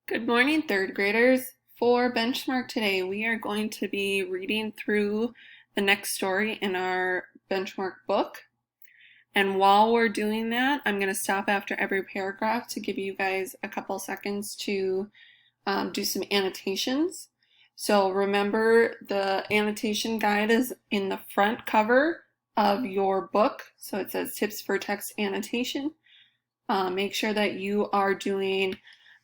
Good morning, third graders. For benchmark today, we are going to be reading through the next story in our benchmark book. And while we're doing that, I'm going to stop after every paragraph to give you guys a couple seconds to do some annotations. So remember, the annotation guide is in the front cover of your book. So it says tips for text annotation. Make sure that you are doing,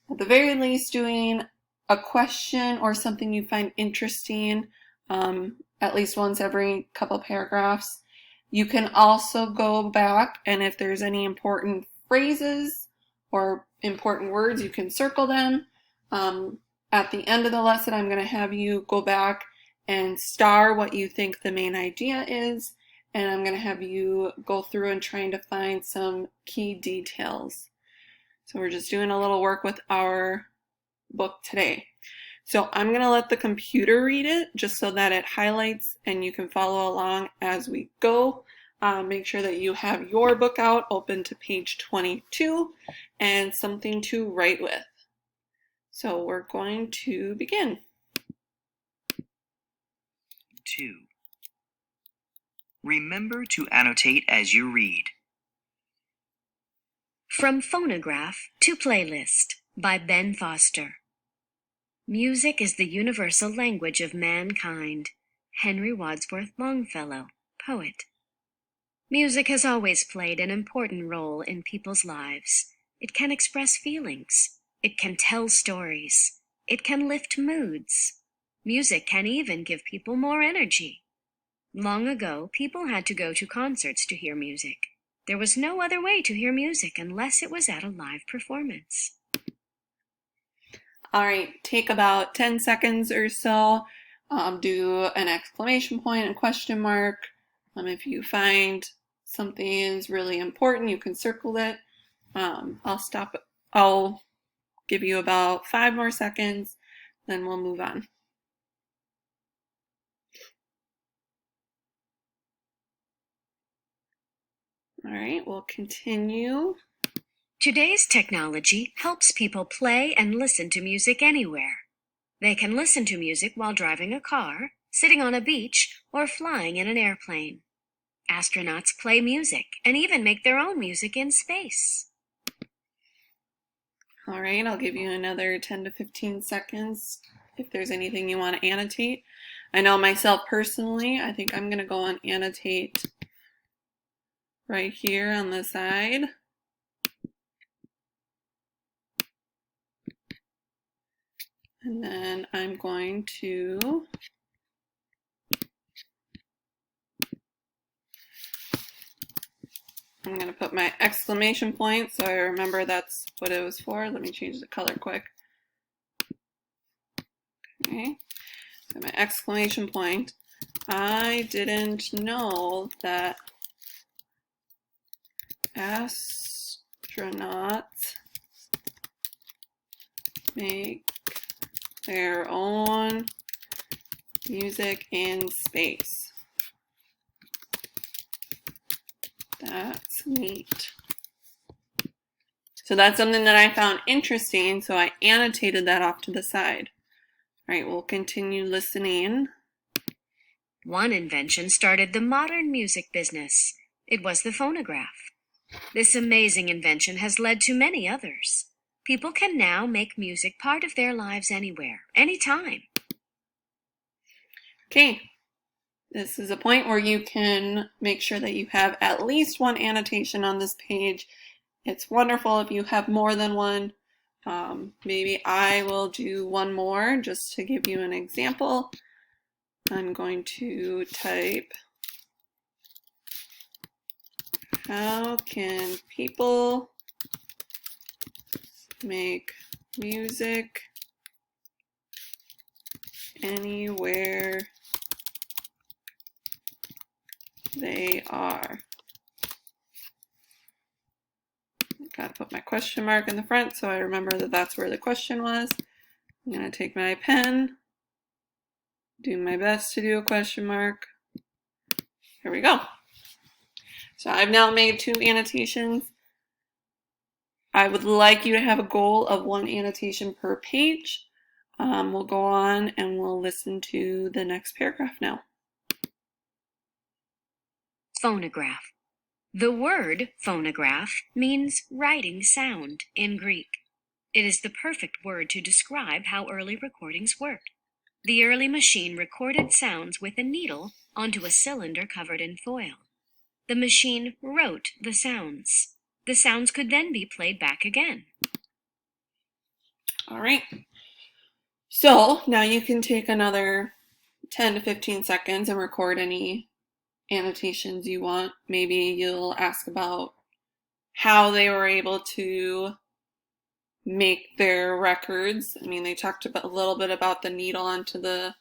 at the very least, doing a question or something you find interesting at least once every couple paragraphs. You can also go back, and if there's any important phrases or important words, you can circle them. At the end of the lesson, I'm going to have you go back and star what you think the main idea is, and I'm going to have you go through and trying to find some key details. So we're just doing a little work with our book today. So I'm going to let the computer read it just so that it highlights and you can follow along as we go. Make sure that you have your book out, open to page 22, and something to write with. So we're going to begin. 2. Remember to annotate as you read. From Phonograph to Playlist by Ben Foster. Music is the universal language of mankind. Henry Wadsworth Longfellow, poet. Music has always played an important role in people's lives. It can express feelings. It can tell stories. It can lift moods. Music can even give people more energy. Long ago, people had to go to concerts to hear music. There was no other way to hear music unless it was at a live performance. All right, take about 10 seconds or so. Do an exclamation point and question mark. If you find something is really important, you can circle it. I'll stop. I'll give you about 5 more seconds, then we'll move on. All right, we'll continue. Today's technology helps people play and listen to music anywhere. They can listen to music while driving a car, sitting on a beach, or flying in an airplane. Astronauts play music and even make their own music in space. All right, I'll give you another 10 to 15 seconds if there's anything you want to annotate. I know myself personally, I think I'm going to go and annotate right here on the side. And then I'm going to put my exclamation point so I remember that's what it was for. Let me change the color quick. Okay, so my exclamation point. I didn't know that astronauts make their own music in space. That's neat. So that's something that I found interesting, so I annotated that off to the side. All right, we'll continue listening. One invention started the modern music business. It was the phonograph. This amazing invention has led to many others. People can now make music part of their lives anywhere, anytime. Okay, this is a point where you can make sure that you have at least one annotation on this page. It's wonderful if you have more than one. Maybe I will do one more just to give you an example. I'm going to type, how can people make music anywhere they are? Gotta put my question mark in the front so I remember that that's where the question was. I'm gonna take my pen, do my best to do a question mark. Here we go. So I've now made 2 annotations. I would like you to have a goal of 1 annotation per page. We'll go on and we'll listen to the next paragraph now. Phonograph. The word phonograph means writing sound in Greek. It is the perfect word to describe how early recordings worked. The early machine recorded sounds with a needle onto a cylinder covered in foil. The machine wrote the sounds. The sounds could then be played back again. All right. So now you can take another 10 to 15 seconds and record any annotations you want. Maybe you'll ask about how they were able to make their records. I mean, they talked about a little bit about the needle onto the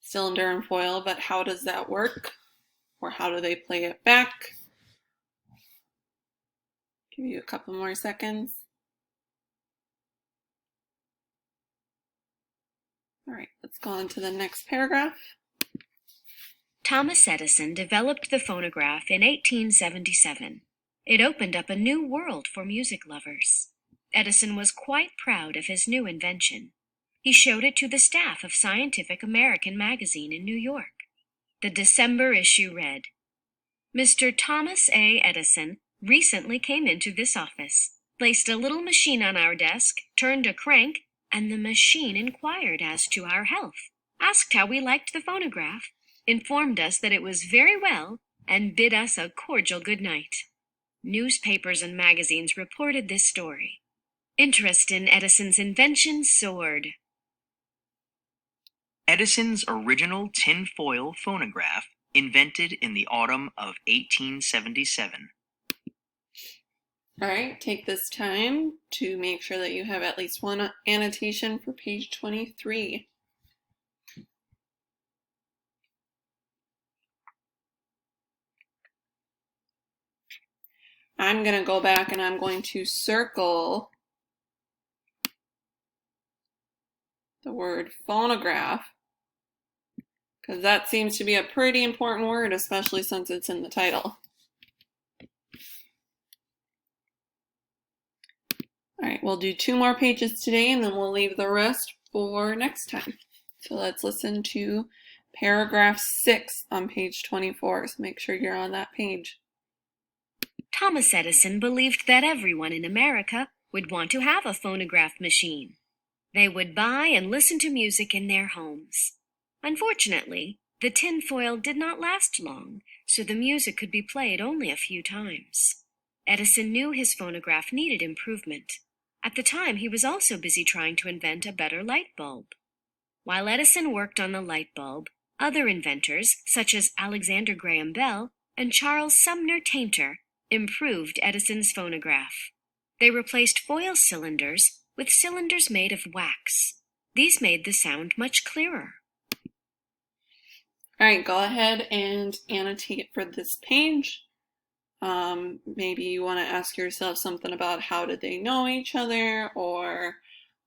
cylinder and foil, but how does that work? Or how do they play it back? Give you a couple more seconds. All right, let's go on to the next paragraph. Thomas Edison developed the phonograph in 1877. It opened up a new world for music lovers. Edison was quite proud of his new invention. He showed it to the staff of Scientific American magazine in New York. The December issue read, "Mr. Thomas A. Edison recently came into this office, placed a little machine on our desk, turned a crank, and the machine inquired as to our health, asked how we liked the phonograph, informed us that it was very well, and bid us a cordial good night." Newspapers and magazines reported this story. Interest in Edison's invention soared. Edison's original tinfoil phonograph, invented in the autumn of 1877. All right, take this time to make sure that you have at least 1 annotation for page 23. I'm going to go back and I'm going to circle the word phonograph, because that seems to be a pretty important word, especially since it's in the title. All right, we'll do 2 more pages today and then we'll leave the rest for next time. So let's listen to paragraph 6 on page 24. So make sure you're on that page. Thomas Edison believed that everyone in America would want to have a phonograph machine. They would buy and listen to music in their homes. Unfortunately, the tinfoil did not last long, so the music could be played only a few times. Edison knew his phonograph needed improvement. At the time, he was also busy trying to invent a better light bulb. While Edison worked on the light bulb, other inventors, such as Alexander Graham Bell and Charles Sumner Tainter, improved Edison's phonograph. They replaced foil cylinders with cylinders made of wax. These made the sound much clearer. All right, go ahead and annotate for this page. Maybe you want to ask yourself something about how did they know each other, or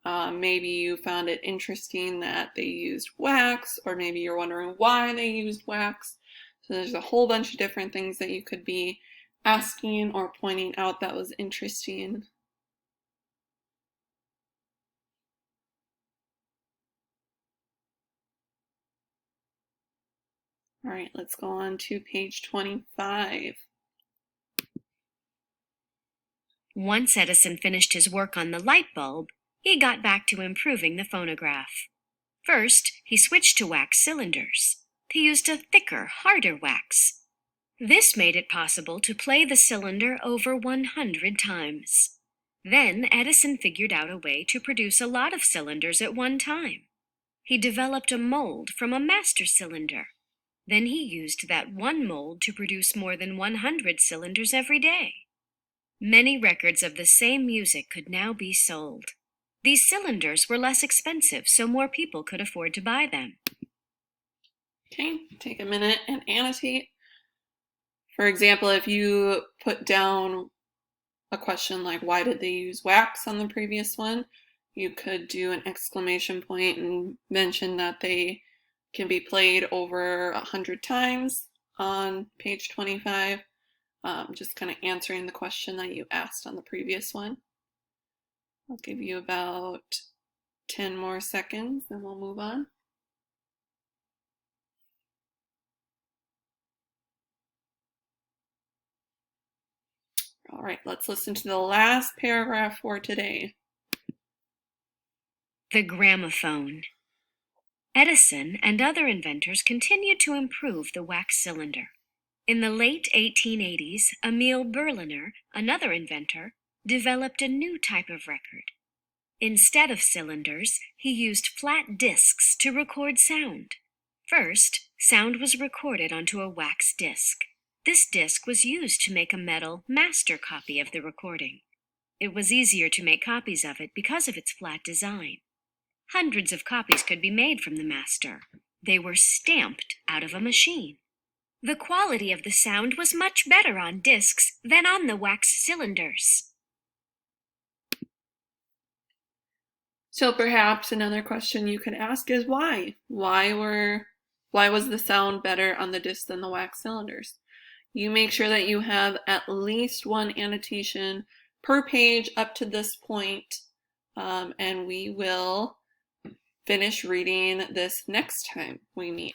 maybe you found it interesting that they used wax, or maybe you're wondering why they used wax. So there's a whole bunch of different things that you could be asking or pointing out that was interesting. All right, let's go on to page 25. Once Edison finished his work on the light bulb, he got back to improving the phonograph. First, he switched to wax cylinders. He used a thicker, harder wax. This made it possible to play the cylinder over 100 times. Then Edison figured out a way to produce a lot of cylinders at one time. He developed a mold from a master cylinder. Then he used that one mold to produce more than 100 cylinders every day. Many records of the same music could now be sold. These cylinders were less expensive, so more people could afford to buy them. Okay, take a minute and annotate. For example, if you put down a question like, why did they use wax on the previous one? You could do an exclamation point and mention that they can be played over 100 times on page 25. Just kind of answering the question that you asked on the previous one. I'll give you about 10 more seconds and we'll move on. All right, let's listen to the last paragraph for today. The gramophone. Edison and other inventors continued to improve the wax cylinder. In the late 1880s, Emil Berliner, another inventor, developed a new type of record. Instead of cylinders, he used flat discs to record sound. First, sound was recorded onto a wax disc. This disc was used to make a metal master copy of the recording. It was easier to make copies of it because of its flat design. Hundreds of copies could be made from the master. They were stamped out of a machine. The quality of the sound was much better on discs than on the wax cylinders. So perhaps another question you could ask is why? Why was the sound better on the disc than the wax cylinders? You make sure that you have at least one annotation per page up to this point, and we will finish reading this next time we meet.